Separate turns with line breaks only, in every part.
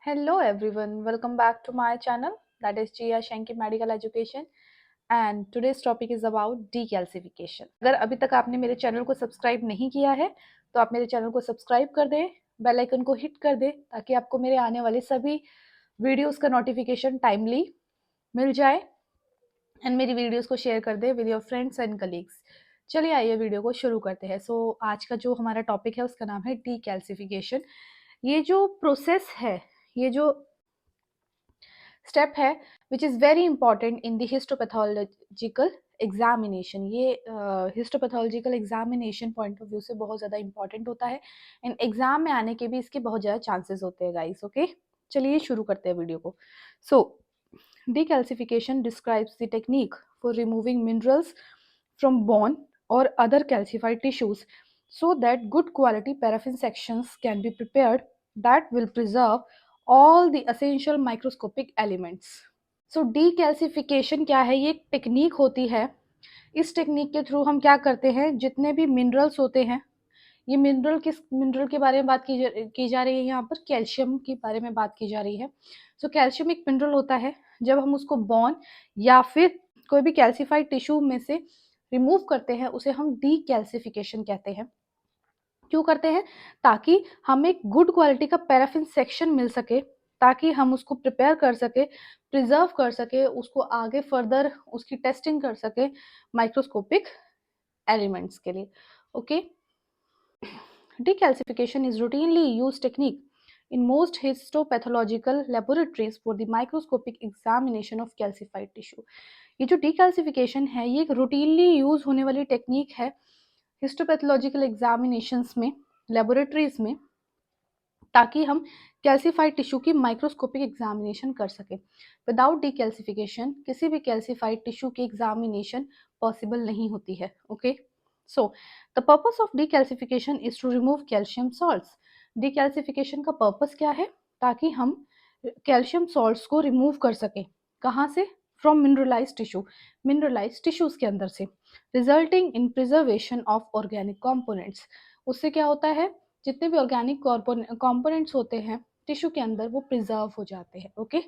Hello everyone, welcome back to my channel, that is Jia Shanky Medical Education, and today's topic is about decalcification. अगर अभी तक आपने मेरे channel को subscribe नहीं किया है तो आप मेरे चैनल को सब्सक्राइब कर दें, बेल आइकन को हिट कर दें ताकि आपको मेरे आने वाले सभी वीडियोस का नोटिफिकेशन टाइमली मिल जाए एंड मेरी वीडियोस को शेयर कर दें with your friends and colleagues. चलिए आइए वीडियो को शुरू करते हैं। आज का जो हमारा टॉपिक है उसका नाम है डीकैल्सिफिकेशन। ये जो प्रोसेस है, ये जो स्टेप है which is very important in the histopathological examination. ये histopathological examination point of view से बहुत ज़्यादा इंपॉर्टेंट होता है एंड एग्जाम में आने के भी इसके बहुत ज़्यादा चांसेस होते हैं गाइस। ओके, चलिए शुरू करते हैं वीडियो को। सो decalcification describes the technique for removing minerals from bone or other calcified tissues so that good quality paraffin sections can be prepared that will preserve all the essential microscopic elements. So decalcification क्या है? ये एक technique होती है। इस technique के through हम क्या करते हैं, जितने भी मिनरल्स होते हैं, ये मिनरल किस मिनरल के बारे में बात की जा रही है, यहाँ पर कैल्शियम के बारे में बात की जा रही है। सो कैल्शियम एक मिनरल होता है। जब हम उसको बोन या फिर कोई भी कैल्सिफाइड टिश्यू में से रिमूव करते हैं उसे हम डीकैल्सिफिकेशन कहते हैं। क्यों करते हैं? ताकि हमें गुड क्वालिटी का पैराफिन सेक्शन मिल सके, ताकि हम उसको प्रिपेयर कर सके, प्रिजर्व कर सके, उसको आगे फर्दर उसकी टेस्टिंग कर सके माइक्रोस्कोपिक एलिमेंट्स के लिए। Okay, decalcification is routinely used technique in most histopathological laboratories for the microscopic examination of calcified tissue. ये जो decalcification है ये एक routinely यूज होने वाली टेक्निक है हिस्टोपैथोलॉजिकल एग्जामिनेशंस में, लेबोरेटरीज में, ताकि हम कैल्सिफाइड टिश्यू की माइक्रोस्कोपिक एग्जामिनेशन कर सके। विदाउट डीकैल्सिफिकेशन किसी भी कैल्सिफाइड टिश्यू की एग्जामिनेशन पॉसिबल नहीं होती है। Okay, so the purpose of decalcification is to remove calcium salts. Decalcification का पर्पस क्या है? ताकि हम कैल्शियम सॉल्ट्स को रिमूव कर सके। कहाँ से? From mineralise tissue, mineralise tissues के अंदर से, resulting in preservation of organic components. उससे क्या होता है, जितने भी ऑर्गेनिक कॉम्पोनेंट्स होते हैं टिश्यू के अंदर वो प्रिजर्व हो जाते हैं। Okay,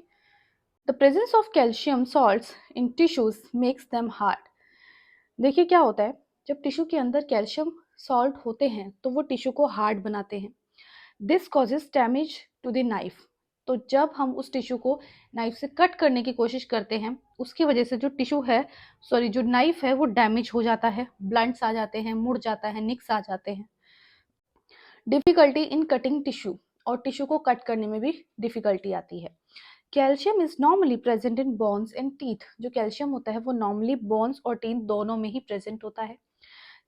the presence of calcium salts in tissues makes them hard. देखिए क्या होता है, जब टिश्यू के अंदर कैल्शियम सॉल्ट होते हैं तो वो टिश्यू को हार्ड बनाते हैं। This causes damage to the knife. तो जब हम उस टिश्यू को नाइफ से कट करने की कोशिश करते हैं उसकी वजह से जो टिश्यू है, सॉरी जो नाइफ है, वो डैमेज हो जाता है, ब्लंट्स आ जाते हैं, मुड़ जाता है, निक्स आ जाते हैं। डिफिकल्टी इन कटिंग टिश्यू, और टिश्यू को कट करने में भी डिफिकल्टी आती है। Calcium is normally present in bones and teeth. जो कैल्शियम होता है वो नॉर्मली बोन्स और टीथ दोनों में ही प्रेजेंट होता है।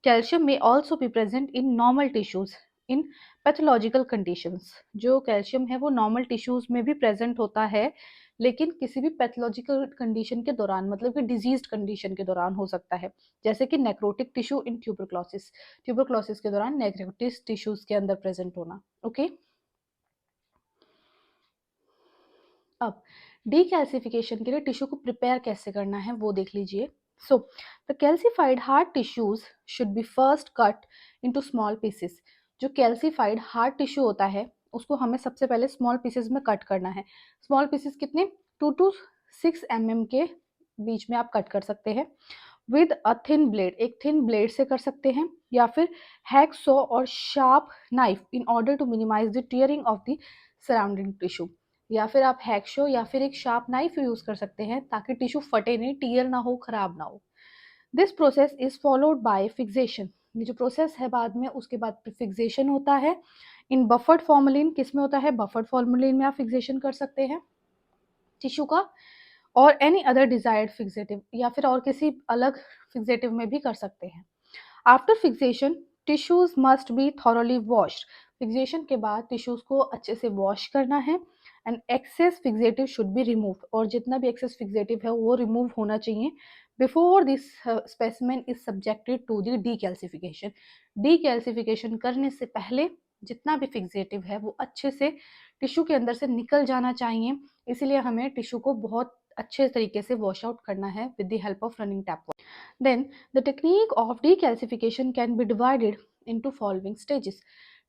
कैल्शियम में ऑल्सो भी present in normal tissues in pathological conditions. जो कैल्शियम है वो नॉर्मल टिश्यूज में भी प्रेजेंट होता है, लेकिन किसी भी पैथोलॉजिकल कंडीशन के दौरान, मतलब कि डिजीज्ड कंडीशन के दौरान हो सकता है, जैसे कि necrotic tissue in tuberculosis, tuberculosis के दौरान नेक्रोटिक टिश्यूज के अंदर प्रेजेंट होना। ओके, अब डीकैल्सिफिकेशन के लिए टिश्यू को प्रिपेयर कैसे करना है वो देख लीजिए। So the calcified hard tissues should be first cut into small pieces. जो कैल्सिफाइड हार्ड टिश्यू होता है उसको हमें सबसे पहले स्मॉल पीसेस में कट करना है। स्मॉल पीसेस कितने? 2 to 6 mm के बीच में आप कट कर सकते हैं विद अ थिन ब्लेड। एक थिन ब्लेड से कर सकते हैं या फिर हैकसॉ और sharp knife in order to minimise the tearing of the surrounding tissue. या फिर आप हैकशो या फिर एक शार्प नाइफ यूज कर सकते हैं ताकि टिश्यू फटे नहीं, टीयर ना हो, खराब ना हो। This process is followed by fixation. ये जो प्रोसेस है बाद में, उसके बाद फिक्सेशन होता है इन बफर्ड फॉर्मेलिन। किस में होता है? बफर्ड फॉर्मेलिन में आप फिक्सेशन कर सकते हैं टिश्यू का, और एनी अदर डिजायर्ड फिक्सेटिव, या फिर और किसी अलग फिक्सेटिव में भी कर सकते हैं। After fixation tissues must be thoroughly washed. Fixation के बाद टिश्यूज को अच्छे से वॉश करना है and excess fixative should be remove, और जितना भी एक्सेस फिक्सेटिव है वो रिमूव होना चाहिए before this specimen is subjected to the decalcification. Decalcification करने से पहले जितना भी फिक्सेटिव है वो अच्छे से टिश्यू के अंदर से निकल जाना चाहिए। इसीलिए हमें टिश्यू को बहुत अच्छे तरीके से वॉश आउट करना है with the help of running tap. Then the technique of decalcification can be divided into following stages.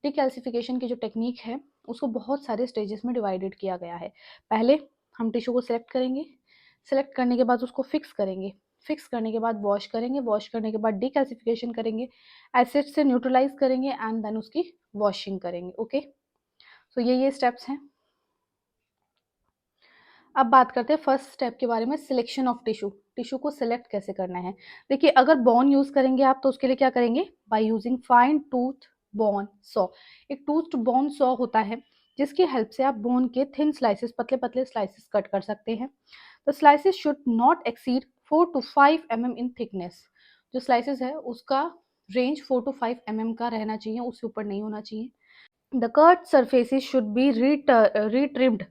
Decalcification की जो टेक्निक है उसको बहुत सारे स्टेजेस में डिवाइडेड किया गया है। पहले हम टिश्यू को सिलेक्ट करेंगे, सिलेक्ट करने के बाद उसको फिक्स करेंगे, फिक्स करने के बाद वॉश करेंगे, वॉश करने के बाद डीकैल्सिफिकेशन करेंगे, एसिड से न्यूट्रलाइज करेंगे एंड देन उसकी वॉशिंग करेंगे। ओके, तो ये स्टेप्स हैं। अब बात करते हैं फर्स्ट स्टेप के बारे में, सिलेक्शन ऑफ टिश्यू। टिश्यू को सिलेक्ट कैसे करना है। देखिए, अगर बोन यूज करेंगे आप तो उसके लिए क्या करेंगे, by using fine tooth bone saw. एक टूथ बोन सॉ होता है जिसकी हेल्प से आप बोन के थिन स्लाइसेस, पतले पतले स्लाइसेस कट कर सकते हैं। The slices should not exceed 4 to 5 mm in thickness. जो स्लाइसेस है उसका रेंज 4 to 5 mm का रहना चाहिए, उससे ऊपर नहीं होना चाहिए। The cut surfaces should be retrimmed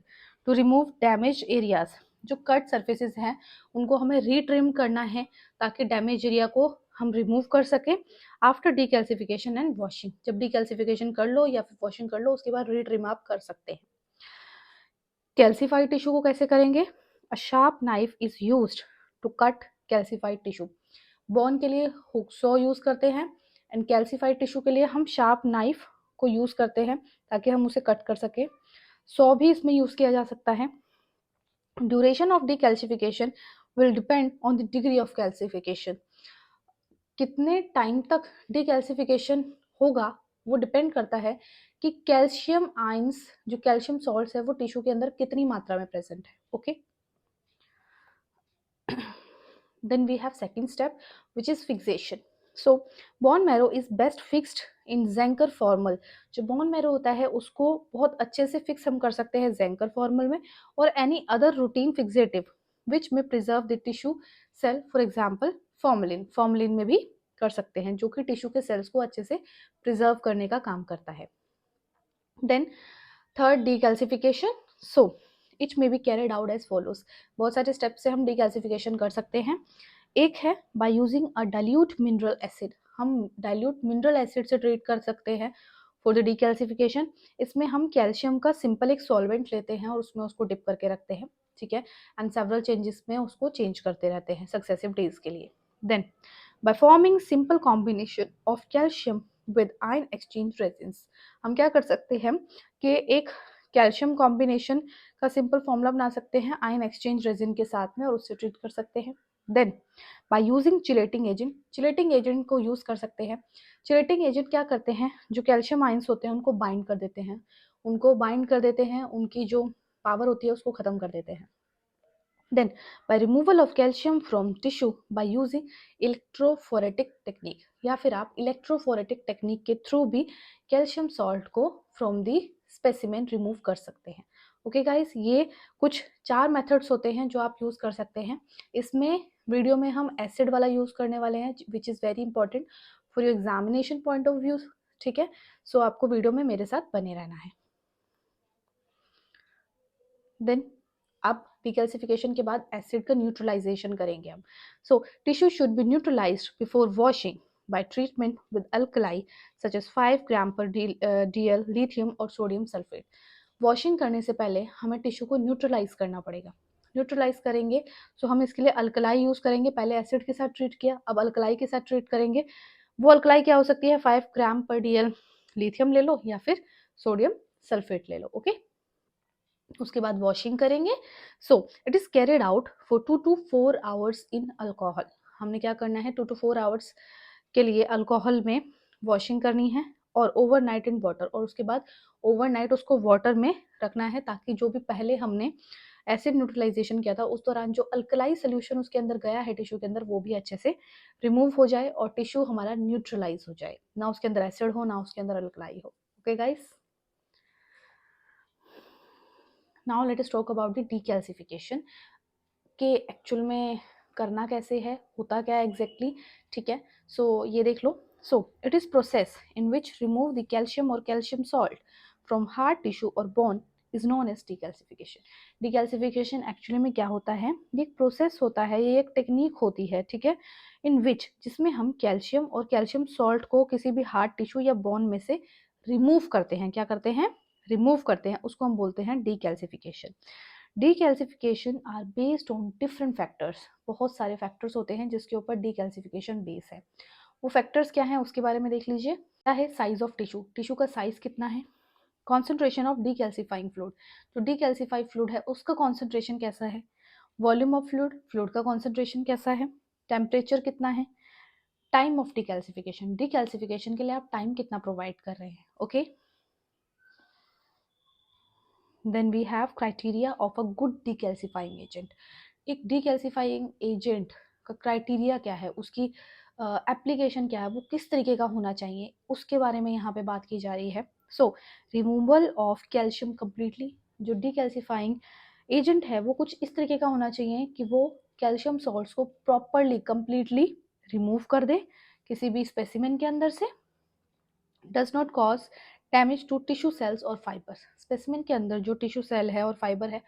to remove damaged areas. जो कट सर्फेसेस हैं उनको हमें रीट्रिम करना है ताकि डैमेज एरिया को हम रिमूव कर सकें आफ्टर डीकैल्सिफिकेशन एंड वॉशिंग। जब डीकैल्सिफिकेशन कर लो या फिर वॉशिंग कर लो उसके बाद रीट्रिम आप कर सकते हैं। कैल्सिफाइड टिश्यू को कैसे करेंगे, a sharp knife is used to cut calcified tissue. Bone के लिए हुक सॉ यूज करते हैं एंड कैल्सिफाइड टिश्यू के लिए हम शार्प नाइफ को यूज करते हैं ताकि हम उसे कट कर सके। सॉ भी इसमें यूज किया जा सकता है। Duration of decalcification will depend on the degree of calcification. कितने टाइम तक डीकैल्सिफिकेशन होगा वो डिपेंड करता है कि कैल्शियम आयंस, जो कैल्शियम सॉल्ट्स है वो टिश्यू के अंदर कितनी मात्रा में प्रेजेंट है। Okay, then we have second step which is fixation. So bone marrow is best fixed in Zenker formal. जो bone marrow होता है उसको बहुत अच्छे से फिक्स हम कर सकते हैं Zenker formal में, और any other routine fixative which may preserve the tissue cell, for example formalin। formalin में भी कर सकते हैं जो कि टिश्यू के सेल्स को अच्छे से प्रिजर्व करने का काम करता है। Then third, decalcification. So it may be carried out as follows। बहुत सारे स्टेप से हम डीकैल्सिफिकेशन कर सकते हैं। एक है by using a dilute mineral acid. हम डाइल्यूट मिनरल एसिड से ट्रीट कर सकते हैं फॉर द डीकैल्सिफिकेशन। इसमें हम कैल्शियम का सिंपल एक सॉल्वेंट लेते हैं और उसमें उसको डिप करके रखते हैं, ठीक है, एंड सेवरल चेंजेस में उसको चेंज करते रहते हैं सक्सेसिव डेज के लिए। Then by forming simple combination of calcium with ion exchange resins, हम क्या कर सकते हैं कि एक कैल्शियम कॉम्बिनेशन का सिंपल फॉर्मूला बना सकते हैं आयन एक्सचेंज रेजिन के साथ में और उससे ट्रीट कर सकते हैं। Then by using chelating agent, chelating agent को यूज कर सकते हैं। चिलेटिंग एजेंट क्या करते हैं, जो कैल्शियम आयंस होते हैं उनको बाइंड कर देते हैं, उनको बाइंड कर देते हैं, उनकी जो पावर होती है उसको खत्म कर देते हैं। Then by removal of calcium from tissue by using electrophoretic technique, या फिर आप electrophoretic technique के थ्रू भी कैल्शियम सॉल्ट को फ्रॉम दी स्पेसिमेन रिमूव कर सकते हैं। ओके गाइस, ये कुछ 4 मेथड्स होते हैं जो आप यूज कर सकते हैं। इसमें वीडियो में हम एसिड वाला यूज करने वाले हैं which is very important for your examination point of view, ठीक है। सो आपको वीडियो में मेरे साथ बने रहना है। देन अब डिकैल्सिफिकेशन के बाद एसिड का न्यूट्रलाइजेशन करेंगे हम। So tissue should be neutralized before washing by treatment with alkali such as 5 gram per DL lithium और सोडियम सल्फेट। वॉशिंग करने से पहले हमें टिश्यू को न्यूट्रलाइज करना पड़ेगा। न्यूट्रलाइज करेंगे सो हम इसके लिए अल्कलाई यूज करेंगे। पहले एसिड के साथ ट्रीट किया, अब अल्कलाई के साथ ट्रीट करेंगे। वो अल्कलाई क्या हो सकती है, 5 ग्राम पर डीएल लिथियम ले लो या फिर सोडियम सल्फेट ले लो। ओके, उसके बाद वॉशिंग करेंगे। सो it is carried out for 2 to 4 hours in alcohol. हमने क्या करना है, 2 to 4 आवर्स के लिए अल्कोहल में वॉशिंग करनी है और ओवरनाइट इन वाटर, और उसके बाद ओवरनाइट उसको वाटर में रखना है ताकि जो भी पहले हमने एसिड न्यूट्रलाइजेशन किया था उस दौरान जो अल्कलाई सोल्यूशन उसके अंदर गया है टिश्यू के अंदर वो भी अच्छे से रिमूव हो जाए और टिश्यू हमारा न्यूट्रलाइज हो जाए, ना उसके अंदर एसिड हो ना उसके अंदर अल्कलाई हो। Okay guys, now let us talk about the decalcification के एक्चुअल में करना कैसे है, होता क्या है एग्जैक्टली, ठीक है। सो ये देख लो। So it is process in which remove the calcium और calcium salt from hard tissue और bone is known as decalcification. Decalcification actually में क्या होता है, ये एक प्रोसेस होता है, ये एक टेक्निक होती है, ठीक है, इन विच जिसमें हम कैल्शियम और कैल्शियम सॉल्ट को किसी भी हार्ड टिश्यू या बोन में से रिमूव करते हैं। क्या करते हैं, रिमूव करते हैं, उसको हम बोलते हैं decalcification. Decalcification are based on different factors. बहुत सारे फैक्टर्स होते हैं जिसके ऊपर डीकैल्सिफिकेशन बेस है। वो फैक्टर्स क्या हैं उसके बारे में देख लीजिए। क्या है, साइज ऑफ टिश्यू, टिश्यू का साइज कितना है, कॉन्सेंट्रेशन ऑफ डीकैल्सिफाइंग फ्लूइड, जो डीकैल्सिफाइड फ्लूइड है उसका कॉन्सेंट्रेशन कैसा है, वॉल्यूम ऑफ फ्लूइड, फ्लूइड का कॉन्सेंट्रेशन कैसा है, टेम्परेचर कितना है, टाइम ऑफ डीकैल्सिफिकेशन, डीकैल्सिफिकेशन के लिए आप टाइम कितना प्रोवाइड कर रहे हैं. Okay, then we have criteria of a good decalcifying agent. एक डीकैल्सिफाइंग एजेंट का क्राइटेरिया क्या है, उसकी एप्लीकेशन क्या है, वो किस तरीके का होना चाहिए, उसके बारे में यहाँ पे बात की जा रही है. सो रिमूवल ऑफ कैल्शियम कम्प्लीटली, जो डीकैल्सिफाइंग एजेंट है वो कुछ इस तरीके का होना चाहिए कि वो कैल्शियम सॉल्ट्स को प्रॉपरली कम्प्लीटली रिमूव कर दे किसी भी स्पेसिमेन के अंदर से. Does not cause damage to tissue cells और फाइबर, स्पेसिमेन के अंदर जो टिश्यू सेल है और फाइबर है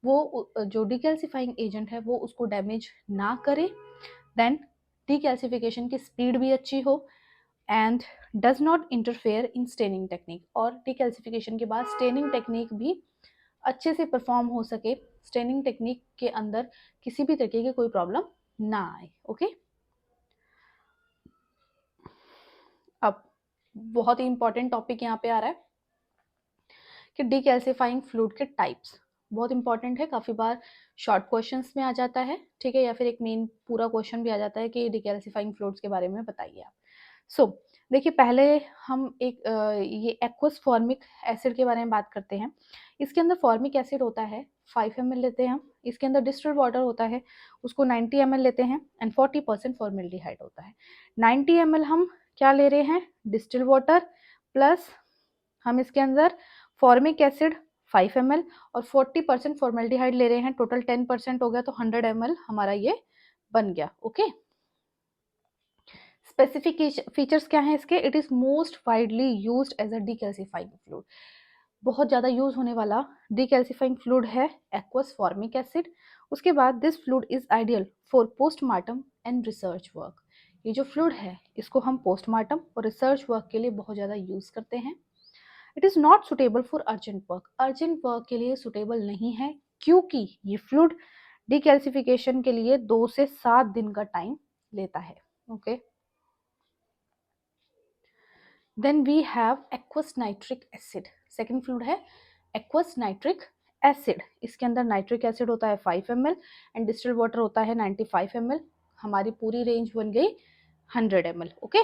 वो जो डीकैल्सिफाइंग एजेंट है वो उसको डैमेज ना करे. देन डीकैल्सिफिकेशन की स्पीड भी अच्छी हो and does not interfere in staining technique, और डीकैल्सिफिकेशन के बाद स्टेनिंग टेक्निक भी अच्छे से परफॉर्म हो सके, स्टेनिंग टेक्निक के अंदर किसी भी तरीके की कोई प्रॉब्लम ना आए. ओके, अब बहुत ही इंपॉर्टेंट टॉपिक यहाँ पे आ रहा है कि डीकैल्सिफाइंग फ्लूइड के टाइप्स. बहुत इंपॉर्टेंट है, काफ़ी बार शॉर्ट क्वेश्चंस में आ जाता है, ठीक है, या फिर एक मेन पूरा क्वेश्चन भी आ जाता है कि डीकैल्सिफाइंग फ्लूइड्स के बारे में बताइए आप. सो देखिए, पहले हम एक ये एक्वस फॉर्मिक एसिड के बारे में बात करते हैं. इसके अंदर फॉर्मिक एसिड होता है 5 ml लेते हैं हम. इसके अंदर डिस्टिल्ड वाटर होता है, उसको 90 ml लेते हैं एंड 40% फॉर्मेल्डिहाइड होता है. 90 ml हम क्या ले रहे हैं, डिस्टिल्ड वाटर प्लस हम इसके अंदर फॉर्मिक एसिड 5 ml और 40% फॉर्मेल्डिहाइड ले रहे हैं. टोटल 10% हो गया, तो 100 ml हमारा ये बन गया. ओके, स्पेसिफिक फीचर्स क्या हैं इसके, it is most widely used as a decalcifying fluid. बहुत ज़्यादा यूज होने वाला डीकैल्सिफाइंग फ्लूइड है एक्वस फॉर्मिक एसिड. उसके बाद this fluid is ideal for postmortem and research work. ये जो फ्लूइड है इसको हम पोस्टमार्टम और रिसर्च वर्क के लिए बहुत ज़्यादा यूज करते हैं. It is not suitable for urgent work, urgent work के लिए सुटेबल नहीं है क्योंकि ये फ्लूइड डीकैल्सिफिकेशन के लिए 2 से 7 दिन का टाइम लेता है. Okay, then we have aqueous nitric acid. Second fluid है एक्वस नाइट्रिक एसिड. इसके अंदर नाइट्रिक एसिड होता है 5 ml एंड डिस्टिल्ड वाटर होता है 95 ml. हमारी पूरी रेंज बन गई 100 ml. Okay,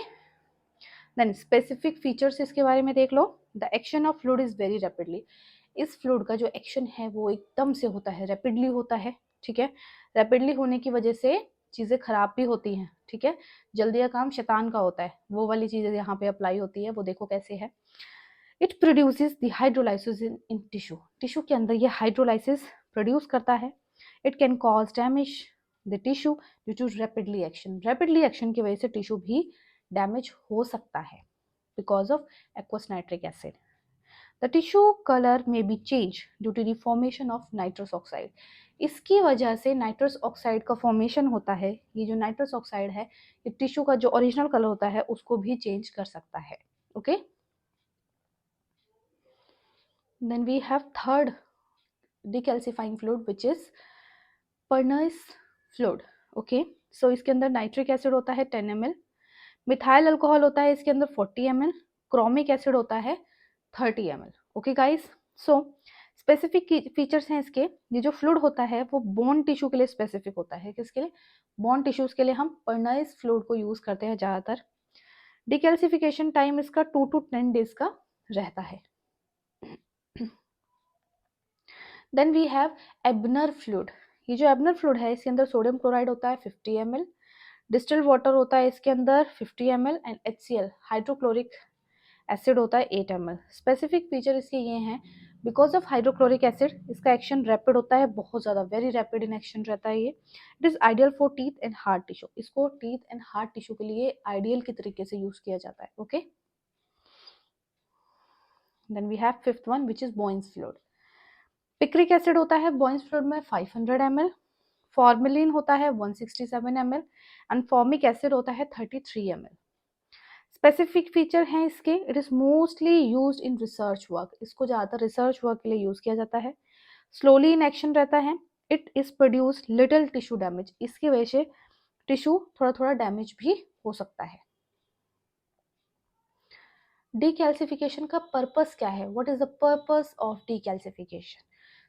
then specific features इसके बारे में देख लो. The action of fluid is very rapidly. इस फ्लूइड का जो एक्शन है वो एकदम से होता है, रैपिडली होता है. ठीक है, रैपिडली होने की वजह से चीज़ें खराब भी होती हैं. ठीक है, जल्दी का काम शैतान का होता है, वो वाली चीज़ें यहाँ पे अप्लाई होती है. वो देखो कैसे है. It produces the hydrolysis in tissue. Tissue के अंदर ये हाइड्रोलाइसिस प्रोड्यूस करता है. It can cause damage the tissue due to rapidly action. Rapidly action की वजह से टिश्यू भी डैमेज हो सकता है because of aqueous nitric acid. The tissue colour में be change due to the formation of nitrous oxide. इसकी वजह से नाइट्रस ऑक्साइड का फॉर्मेशन होता है. ये जो नाइट्रस ऑक्साइड है ये टिश्यू का जो ओरिजिनल कलर होता है उसको भी चेंज कर सकता है. Okay, then we have third decalcifying fluid which is Pernod's fluid. Okay, so इसके अंदर नाइट्रिक एसिड होता है 10 ml, मिथाइल अल्कोहल होता है इसके अंदर 40 ml, क्रोमिक एसिड होता है 30 ml. Okay guys, so specific features हैं इसके. ये जो फ्लूइड होता है वो बोन टिश्यू के लिए स्पेसिफिक होता है. किसके लिए, बोन टिश्यूज के लिए हम पर्नाइज फ्लूइड को यूज करते हैं ज़्यादातर. डिकैल्सिफिकेशन टाइम इसका 2 to 10 डेज का रहता है. Then we have Ebner fluid. ये जो एबनर फ्लूइड है इसके अंदर सोडियम क्लोराइड होता है 50 ml, डिस्टिल्ड वाटर होता है इसके अंदर 50 ml and HCl hydrochloric acid होता है 8 ml. स्पेसिफिक फीचर इसके ये हैं, बिकॉज ऑफ हाइड्रोक्लोरिक एसिड इसका एक्शन रैपिड होता है, बहुत ज़्यादा वेरी रैपिड इन एक्शन रहता है ये. It is ideal for teeth and heart tissue. इसको टीथ एंड हार्ट टिश्यू के लिए आइडियल के तरीके से यूज़ किया जाता है. Okay, then we have fifth one which is Bouin's fluid. Picric acid होता है बॉइंस फ्लूइड में 500 ml, फॉर्मेलिन होता है 167 ml एंड फॉर्मिक एसिड होता है 33 ml. स्पेसिफिक फीचर हैं इसके, it is mostly used in research work. इसको ज़्यादातर रिसर्च वर्क के लिए यूज़ किया जाता है. स्लोली इन एक्शन रहता है. It is produce little tissue damage. इसकी वजह से टिश्यू थोड़ा थोड़ा डैमेज भी हो सकता है. डीकैल्सिफिकेशन का पर्पस क्या है, what is the purpose of decalcification?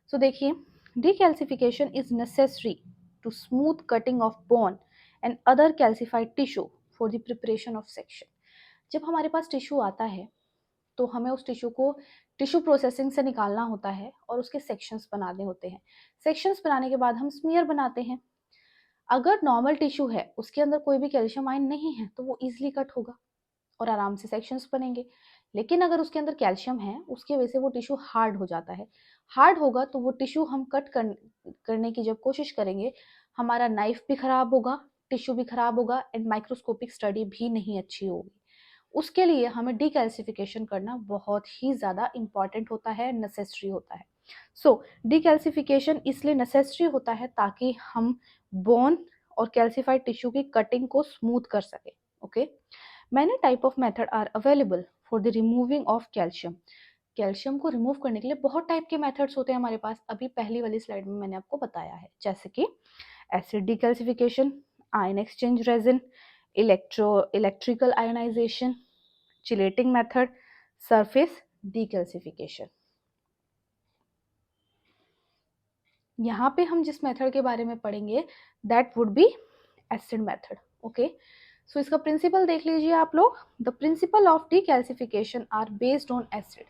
So देखिए, decalcification is necessary to smooth cutting of bone and other calcified tissue for the preparation of section. जब हमारे पास टिश्यू आता है तो हमें उस टिश्यू को टिश्यू प्रोसेसिंग से निकालना होता है और उसके सेक्शंस बनाने होते हैं। सेक्शंस बनाने के बाद हम स्मीयर बनाते हैं। अगर नॉर्मल टिश्यू है, उसके अंदर कोई भी कैल्शियम आयन नहीं है, तो वो इजीली कट होगा और आराम से सेक्शंस बनेंगे। लेकिन अगर उसके अंदर कैल्शियम है, उसकी वजह से वो टिश्यू हार्ड हो जाता है। हार्ड होगा तो वो टिश्यू हम करने की जब कोशिश करेंगे, हमारा नाइफ भी खराब होगा, टिश्यू भी खराब होगा एंड माइक्रोस्कोपिक स्टडी भी नहीं अच्छी होगी। उसके लिए हमें डीकैल्सिफिकेशन करना बहुत ही ज़्यादा इंपॉर्टेंट होता है, नेसेसरी होता है। सो डीकैल्सिफिकेशन इसलिए नेसेसरी होता है ताकि हम बोन और कैल्सिफाइड टिश्यू की कटिंग को स्मूथ कर सके। Okay, many type of method are available for the removing of calcium. Calcium को रिमूव करने के लिए बहुत टाइप के मेथड्स होते हैं हमारे पास। अभी पहली वाली स्लाइड में मैंने आपको बताया है, जैसे कि acid decalcification, ion exchange resin, electrical ionization, chelating method, surface decalcification. यहाँ पे हम जिस मेथड के बारे में पढ़ेंगे that would be acid method. Okay, so इसका प्रिंसिपल देख लीजिए आप लोग। The principle of decalcification are based on acid.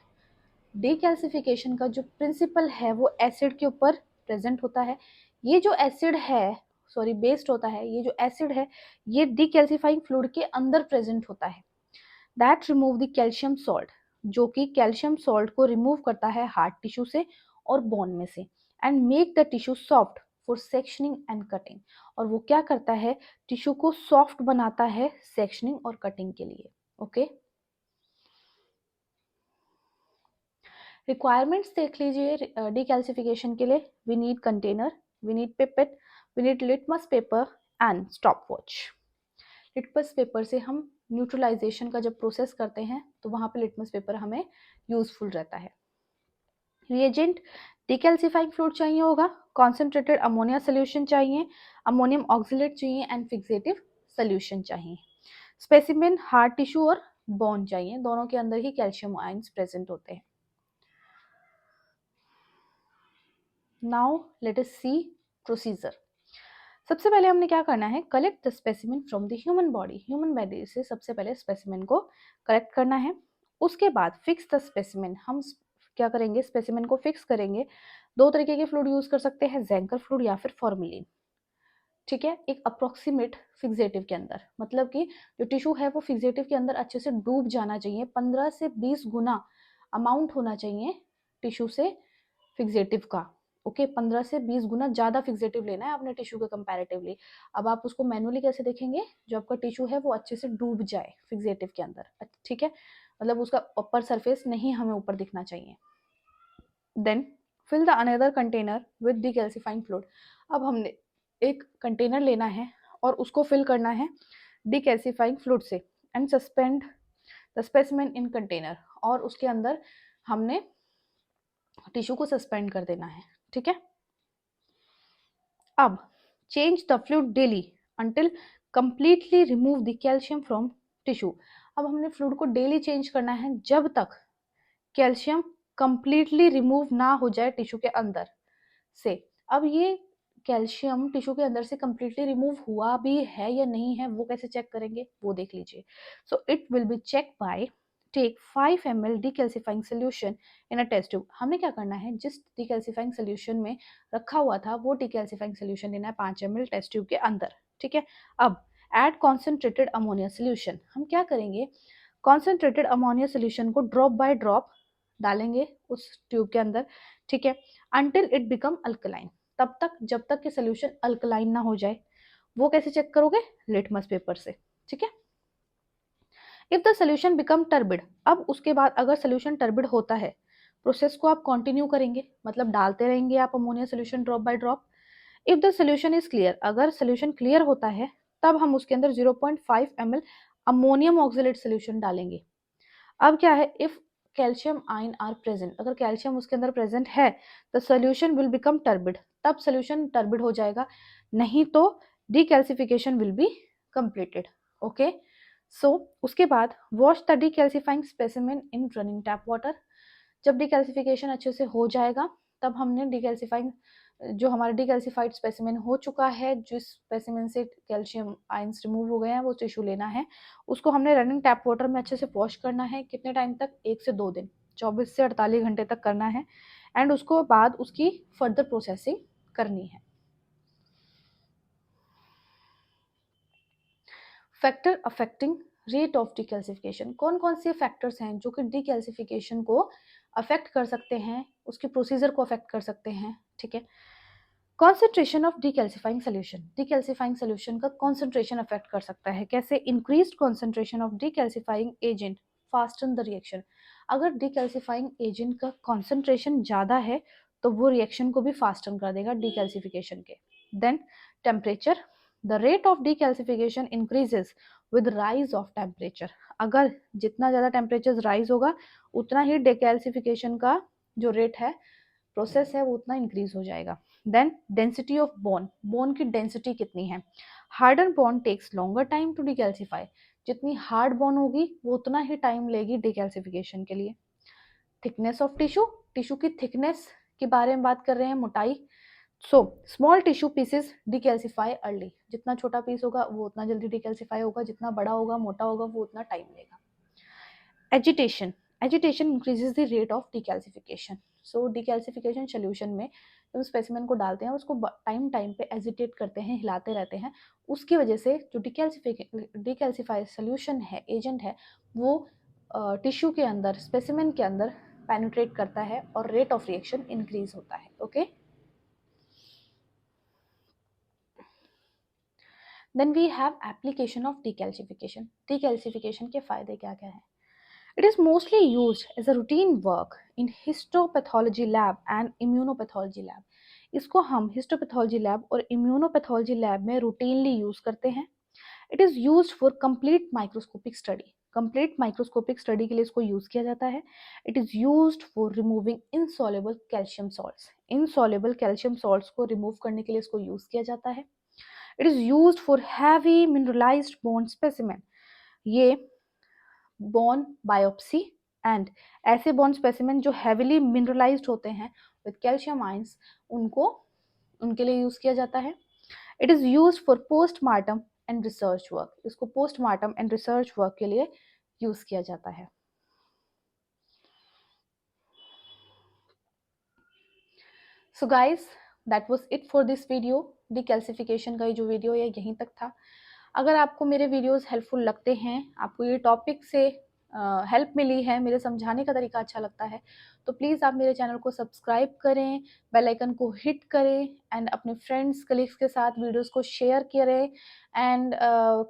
Decalcification का जो प्रिंसिपल है वो एसिड के ऊपर प्रेजेंट होता है। ये जो एसिड है, सॉरी बेस्ड होता है, ये जो एसिड है ये डीकैल्सिफाइंग फ्लूइड के अंदर प्रेजेंट होता है। That remove the calcium salt, जो कि कैल्शियम सॉल्ट को रिमूव करता है हार्ड टिश्यू से और बोन में से, and make the tissue soft for sectioning and cutting. और वो क्या करता है, टिश्यू को सॉफ्ट बनाता है सेक्शनिंग और कटिंग के लिए। ओके, रिक्वायरमेंट्स देख लीजिए डीकैल्सिफिकेशन के लिए। We need container, we need pipette, we need litmus paper and stopwatch. Litmus paper से हम न्यूट्रलाइजेशन का जब प्रोसेस करते हैं तो वहाँ पे लिटमस पेपर हमें यूजफुल रहता है। रिएजेंट, डीकैल्सिफाइंग फ्लूइड चाहिए होगा, कॉन्सेंट्रेटेड अमोनिया सोल्यूशन चाहिए, अमोनियम ऑक्सिलेट चाहिए एंड फिक्सेटिव सोल्यूशन चाहिए। स्पेसिमेन हार्ड टिश्यू और बोन चाहिए, दोनों के अंदर ही कैल्शियम आयंस प्रेजेंट होते हैं। नाउ लेट अस सी प्रोसीजर। सबसे पहले हमने क्या करना है, collect the specimen from the human body. Human body से सबसे पहले स्पेसिमेन को कलेक्ट करना है। उसके बाद फिक्स द स्पेसिमेन, हम क्या करेंगे, स्पेसिमेन को फिक्स करेंगे। दो तरीके के फ्लूइड यूज कर सकते हैं, ज़ेंकर फ्लूइड या फिर फॉर्मेलिन। ठीक है, एक अप्रोक्सीमेट फिक्सेटिव के अंदर, मतलब कि जो टिश्यू है वो फिक्सेटिव के अंदर अच्छे से डूब जाना चाहिए। 15 से 20 गुना अमाउंट होना चाहिए टिश्यू से फिक्सेटिव का। ओके, 15 से 20 गुना ज़्यादा फिक्सेटिव लेना है अपने टिश्यू के कंपैरेटिवली। अब आप उसको मैनुअली कैसे देखेंगे, जो आपका टिश्यू है वो अच्छे से डूब जाए फिक्सेटिव के अंदर। ठीक है, मतलब उसका ऊपर सरफेस नहीं हमें ऊपर दिखना चाहिए। Then fill the another container with decalcifying fluid. अब हमने एक कंटेनर लेना है और उसको फिल करना है डीकैल्सिफाइंग फ्लूइड से, and suspend the specimen in container, और उसके अंदर हमने टिश्यू को सस्पेंड कर देना है। ठीक है, अब change the fluid daily until completely remove the calcium from tissue. अब हमने फ्लूइड को डेली चेंज करना है जब तक कैल्शियम कंप्लीटली रिमूव ना हो जाए टिश्यू के अंदर से। अब ये कैल्शियम टिश्यू के अंदर से कंप्लीटली रिमूव हुआ भी है या नहीं है, वो कैसे चेक करेंगे वो देख लीजिए। So it will be check by take 5 ml decalcifying solution in a test tube. हमने क्या करना है, जिस डीकैल्सिफाइंग सोल्यूशन में रखा हुआ था वो डीकैल्सिफाइंग सोल्यूशन लेना है 5 ml टेस्ट ट्यूब के अंदर। ठीक है, अब एड कॉन्सेंट्रेटेड अमोनिया सोल्यूशन। हम क्या करेंगे, कॉन्सेंट्रेटेड अमोनिया सोल्यूशन को ड्रॉप बाय ड्रॉप डालेंगे उस ट्यूब के अंदर। ठीक है, अंटिल इट बिकम अल्कलाइन, तब तक जब तक कि सोल्यूशन अल्कलाइन ना हो जाए। वो कैसे चेक करोगे, लिटमस पेपर से। ठीक है, if the solution become turbid, अब उसके बाद अगर सोल्यूशन टर्बिड होता है, प्रोसेस को आप कंटिन्यू करेंगे, मतलब डालते रहेंगे आप ammonia solution drop by drop. If the solution is clear, अगर सोल्यूशन क्लियर होता है तब हम उसके अंदर 0.5 ml अमोनियम ऑक्सिलेट सोल्यूशन डालेंगे। अब क्या है, if calcium ion are present, अगर कैल्शियम उसके अंदर प्रेजेंट है the solution will become turbid, तब सोल्यूशन टर्बिड हो जाएगा, नहीं तो decalcification will be completed. Okay, so उसके बाद wash the decalcifying specimen in running tap water. जब डीकैल्सिफिकेशन अच्छे से हो जाएगा तब हमने डीकैल्सिफाइंग जो हमारा डीकैल्सिफाइड स्पेसिमेन हो चुका है, जिस स्पेसिमेन से कैल्शियम आयंस रिमूव हो गए हैं, वो टिश्यू लेना है, उसको हमने रनिंग टैप वाटर में अच्छे से वॉश करना है। कितने टाइम तक? 1 से 2 दिन, 24 से 48 घंटे तक करना है। एंड उसको बाद उसकी फर्दर प्रोसेसिंग करनी है। Factor affecting rate of decalcification, कौन कौन से फैक्टर्स हैं जो कि डीकैल्सिफिकेशन को अफेक्ट कर सकते हैं, उसके प्रोसीजर को अफेक्ट कर सकते हैं। ठीक है, concentration of decalcifying solution, decalcifying solution का कॉन्सेंट्रेशन अफेक्ट कर सकता है। कैसे? Increased concentration of decalcifying agent fasten the reaction. अगर डीकैल्सिफाइंग एजेंट का कॉन्सेंट्रेशन ज़्यादा है तो वो रिएक्शन को भी फास्टन कर देगा डीकैल्सिफिकेशन के। Then temperature, the rate of decalcification increases with rise of temperature. अगर जितना ज़्यादा टेम्परेचर राइज होगा उतना ही डीकैल्सिफिकेशन का जो रेट है, प्रोसेस है, वो उतना इंक्रीज हो जाएगा। Then density of bone, bone की डेंसिटी कितनी है। Harden bone takes longer time to decalcify, जितनी हार्ड बोन होगी वो उतना ही टाइम लेगी डीकैल्सिफिकेशन के लिए। थिकनेस ऑफ टिश्यू, टिश्यू की थिकनेस के बारे में बात कर रहे हैं, मोटाई। So small tissue pieces decalcify early, जितना छोटा पीस होगा वो उतना जल्दी डीकैल्सिफाई होगा, जितना बड़ा होगा, मोटा होगा, वो उतना टाइम लेगा। Agitation, agitation increases the rate of decalcification. So decalcification solution में जब स्पेसिमेन को डालते हैं उसको टाइम टाइम पे एजिटेट करते हैं, हिलाते रहते हैं। उसकी वजह से जो डीकैल्सिफाई सोल्यूशन है, एजेंट है, वो टिश्यू के अंदर, स्पेसिमेन के अंदर पेनिट्रेट करता है और रेट ऑफ रिएक्शन इंक्रीज होता है। Okay, then we have application of decalcification. Decalcification के फायदे क्या क्या हैं? It is mostly used as a routine work in histopathology lab and immunopathology lab. इसको हम histopathology lab और immunopathology lab में routinely use करते हैं. It is used for complete microscopic study. Complete microscopic study के लिए इसको use किया जाता है. It is used for removing insoluble calcium salts. Insoluble calcium salts को remove करने के लिए इसको use किया जाता है. It is used for heavy mineralized bone specimen. ये बोन बायोप्सी एंड ऐसे बोन स्पेसिमेन जो हेविली मिनरलाइज्ड होते हैं विद कैल्शियम आयंस, उनको उनके लिए यूज किया जाता है। It is used for postmortem and research work, इसको पोस्टमार्टम एंड रिसर्च वर्क के लिए यूज किया जाता है। So guys, that was it for this video. Decalcification का ये जो वीडियो है यहीं तक था। अगर आपको मेरे वीडियोस हेल्पफुल लगते हैं, आपको ये टॉपिक से हेल्प मिली है, मेरे समझाने का तरीका अच्छा लगता है, तो प्लीज़ आप मेरे चैनल को सब्सक्राइब करें, बेल आइकन को हिट करें एंड अपने फ्रेंड्स कलीग्स के साथ वीडियोस को शेयर करें एंड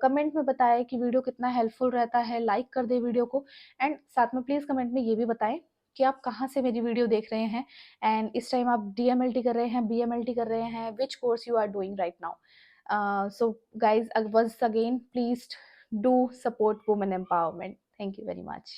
कमेंट में बताएं कि वीडियो कितना हेल्पफुल रहता है। लाइक कर दें वीडियो को एंड साथ में प्लीज़ कमेंट में ये भी बताएं कि आप कहाँ से मेरी वीडियो देख रहे हैं एंड इस टाइम आप DMLT कर रहे हैं, BMLT कर रहे हैं, which course you are doing right now. So guys, once again, please do support women empowerment. Thank you very much.